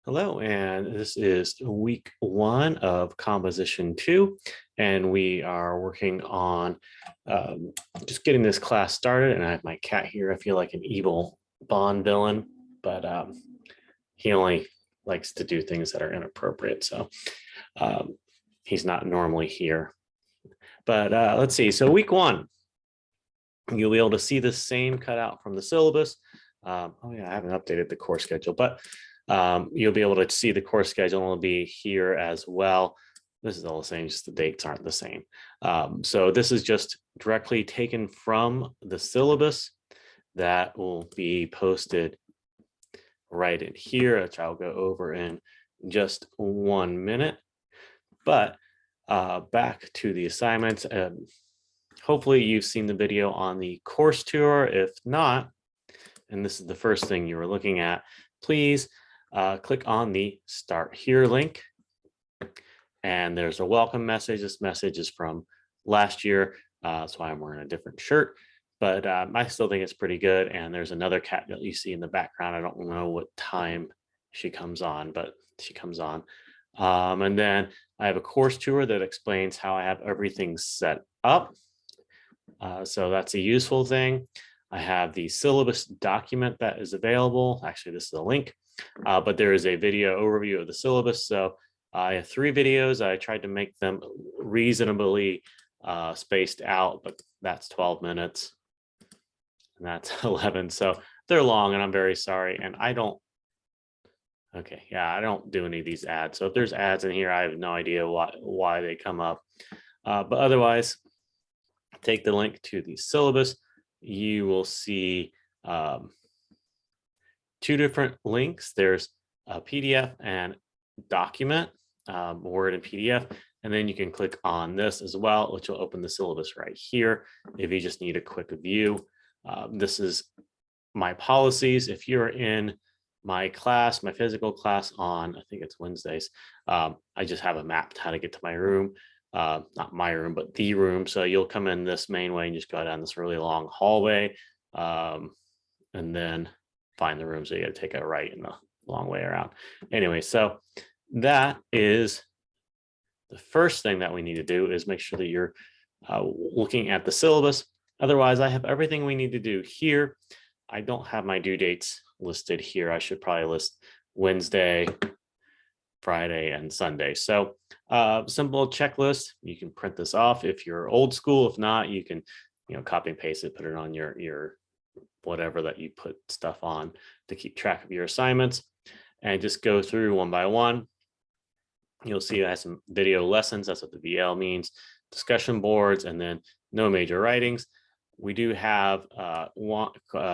Hello, and this is week one of Composition 2, and we are working on um, just getting this class started. And I have my cat here. I feel like an evil Bond villain, but he only likes to do things that are inappropriate, so um, he's not normally here. But let's see. So week one, you'll be able to see the same cutout from the syllabus. Oh yeah, I haven't updated the course schedule, but you'll be able to see the course schedule will be here as well. This is all the same, just the dates aren't the same. So this is just directly taken from the syllabus that will be posted right in here, which I'll go over in just 1 minute. But back to the assignments. Hopefully you've seen the video on the course tour. If not, and this is the first thing you were looking at, please click on the Start Here link. And there's a welcome message. This message is from last year. That's why I'm wearing a different shirt. But I still think it's pretty good. And there's another cat that you see in the background. I don't know what time she comes on, but she comes on. And then I have a course tour that explains how I have everything set up. So that's a useful thing. I have the syllabus document that is available. Actually, this is a link, but there is a video overview of the syllabus. So I have 3 videos. I tried to make them reasonably spaced out, but that's 12 minutes and that's 11. So they're long and I'm very sorry. And I don't do any of these ads. So if there's ads in here, I have no idea why they come up. But otherwise, take the link to the syllabus. You will see 2 different links. There's a PDF and document, Word and PDF. And then you can click on this as well, which will open the syllabus right here if you just need a quick view. This is my policies. If you're in my class, my physical class on, I think it's Wednesdays, I just have a map to how to get to my room. Not my room, but the room. So you'll come in this main way and just go down this really long hallway and then find the room. So you got to take a right in the long way around. Anyway, so that is the first thing that we need to do is make sure that you're looking at the syllabus. Otherwise, I have everything we need to do here. I don't have my due dates listed here. I should probably list Wednesday, Friday, and Sunday. So simple checklist. You can print this off if you're old school. If not, you can copy and paste it, put it on your whatever that you put stuff on to keep track of your assignments, and just go through one by one. You'll see it has some video lessons. That's what the VL means. Discussion boards, and then no major writings. We do have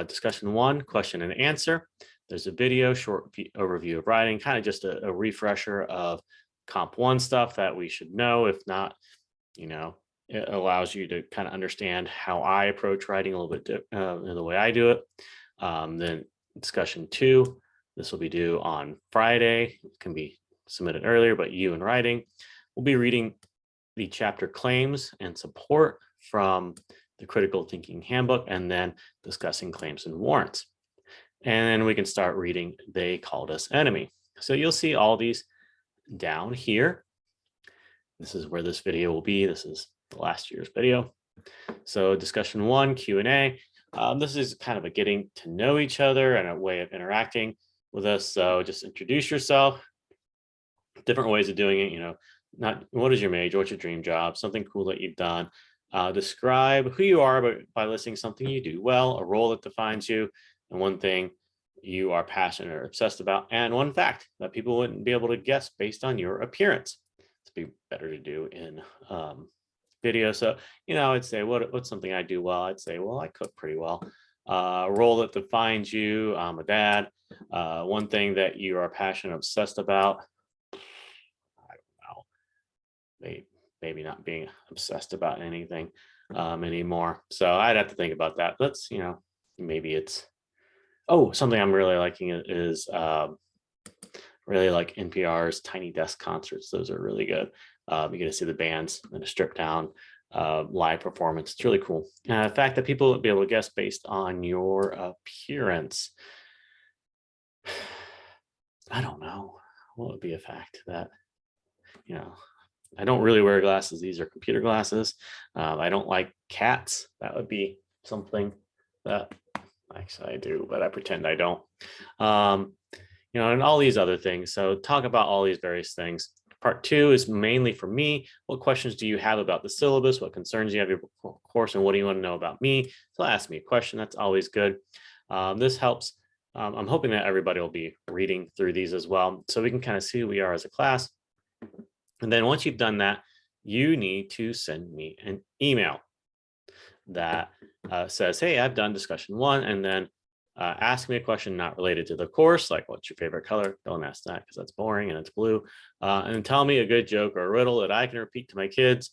discussion 1, question and answer. There's a video, short overview of writing, kind of just a refresher of Comp 1 stuff that we should know. If not, it allows you to kind of understand how I approach writing a little bit the way I do it. Then discussion 2, this will be due on Friday. It can be submitted earlier, but you in writing will be reading the chapter claims and support from the Critical Thinking Handbook, and then discussing claims and warrants. And then we can start reading They Called Us Enemy. So you'll see all these down here. This is where this video will be. This is the last year's video. So discussion 1, Q&A. This is kind of a getting to know each other and a way of interacting with us. So just introduce yourself. Different ways of doing it, not what is your major, what's your dream job, something cool that you've done. Describe who you are by listing something you do well, a role that defines you, and one thing you are passionate or obsessed about, and one fact that people wouldn't be able to guess based on your appearance. It's be better to do in video. So, I'd say what's something I do well? I'd say, well, I cook pretty well. A role that defines you, I'm a dad. One thing that you are passionate, obsessed about. I don't know. Maybe not being obsessed about anything anymore. So I'd have to think about that. Let's, maybe it's, something I'm really liking is really like NPR's Tiny Desk concerts. Those are really good. You get to see the bands in a stripped down live performance. It's really cool. The fact that people would be able to guess based on your appearance. I don't know. What would be a fact that, you know, I don't really wear glasses. These are computer glasses. I don't like cats. That would be something that actually I do, but I pretend I don't. Um, and all these other things. So talk about all these various things. Part 2 is mainly for me. What questions do you have about the syllabus? What concerns you have your course, and what do you want to know about me? So ask me a question. That's always good. This helps. I'm hoping that everybody will be reading through these as well, so we can kind of see who we are as a class. And then once you've done that, you need to send me an email that says, hey, I've done discussion 1, and then ask me a question not related to the course, like what's your favorite color? Don't ask that because that's boring and it's blue. And tell me a good joke or a riddle that I can repeat to my kids.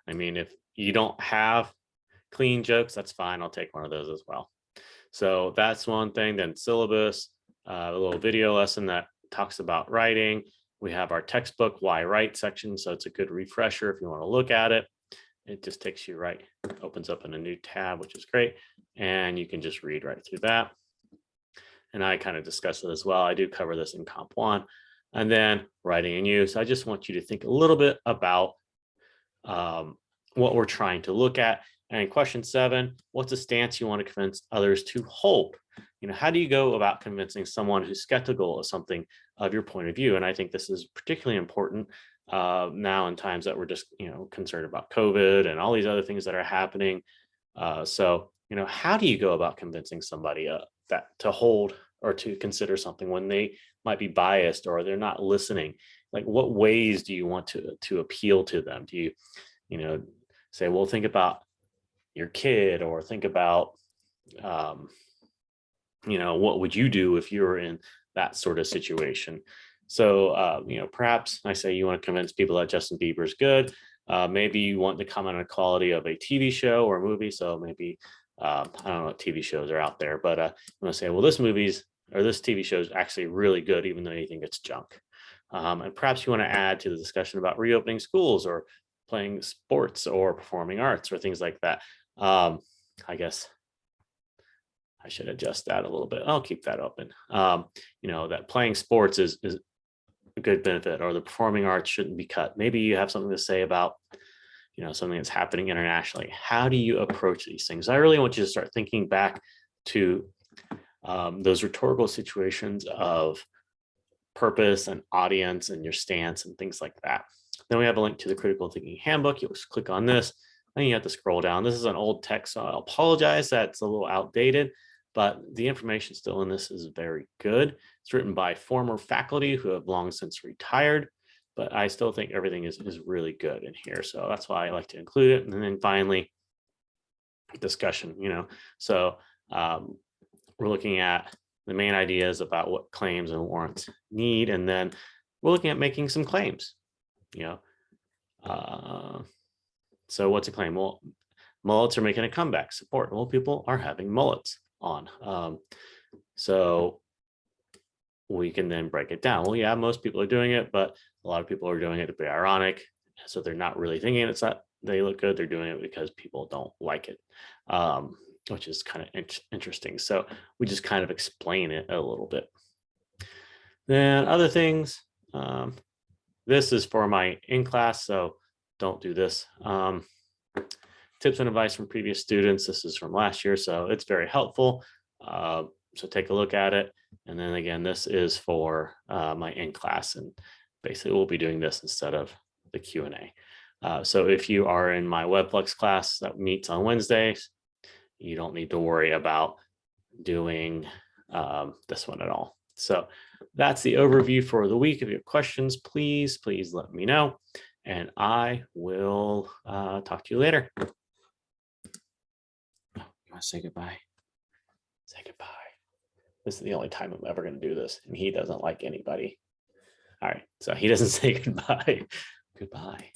I mean, if you don't have clean jokes, that's fine. I'll take one of those as well. So that's one thing. Then syllabus, a little video lesson that talks about writing. We have our textbook Why Write section. So it's a good refresher if you want to look at it. It just takes you right, opens up in a new tab, which is great. And you can just read right through that. And I kind of discuss it as well. I do cover this in Comp 1. And then writing and use. I just want you to think a little bit about what we're trying to look at. And question 7, what's a stance you want to convince others to hold? How do you go about convincing someone who's skeptical of something of your point of view? And I think this is particularly important now in times that we're just, concerned about COVID and all these other things that are happening. So, how do you go about convincing somebody that to hold or to consider something when they might be biased or they're not listening? Like, what ways do you want to appeal to them? Do you, say, well, think about your kid, or think about, what would you do if you were in that sort of situation? So, perhaps I say you want to convince people that Justin Bieber is good. Maybe you want to comment on the quality of a TV show or a movie. So maybe, I don't know what TV shows are out there, but you want to say, well, this TV show is actually really good, even though you think it's junk. And perhaps you want to add to the discussion about reopening schools or playing sports or performing arts or things like that. I guess I should adjust that a little bit. I'll keep that open. That playing sports is a good benefit, or the performing arts shouldn't be cut. Maybe you have something to say about, something that's happening internationally. How do you approach these things? I really want you to start thinking back to those rhetorical situations of purpose and audience and your stance and things like that. Then we have a link to the Critical Thinking Handbook. You'll just click on this, and you have to scroll down. This is an old text, so I apologize that it's a little outdated, but the information still in this is very good. It's written by former faculty who have long since retired, but I still think everything is really good in here. So that's why I like to include it. And then finally, discussion, So we're looking at the main ideas about what claims and warrants need, and then we're looking at making some claims. So what's a claim? Well, mullets are making a comeback. Support. Well, people are having mullets on. So we can then break it down. Well, yeah, most people are doing it, but a lot of people are doing it to be ironic. So they're not really thinking it's that they look good. They're doing it because people don't like it, which is kind of interesting. So we just kind of explain it a little bit. Then other things. This is for my in-class, so don't do this. Tips and advice from previous students. This is from last year, so it's very helpful. So take a look at it. And then again, this is for my in-class, and basically we'll be doing this instead of the Q&A. So if you are in my WebFlex class that meets on Wednesdays, you don't need to worry about doing this one at all. So that's the overview for the week. If you have questions, please let me know, and I will talk to you later. You want to say goodbye? Say goodbye. This is the only time I'm ever going to do this, and he doesn't like anybody. All right, so he doesn't say goodbye. Goodbye.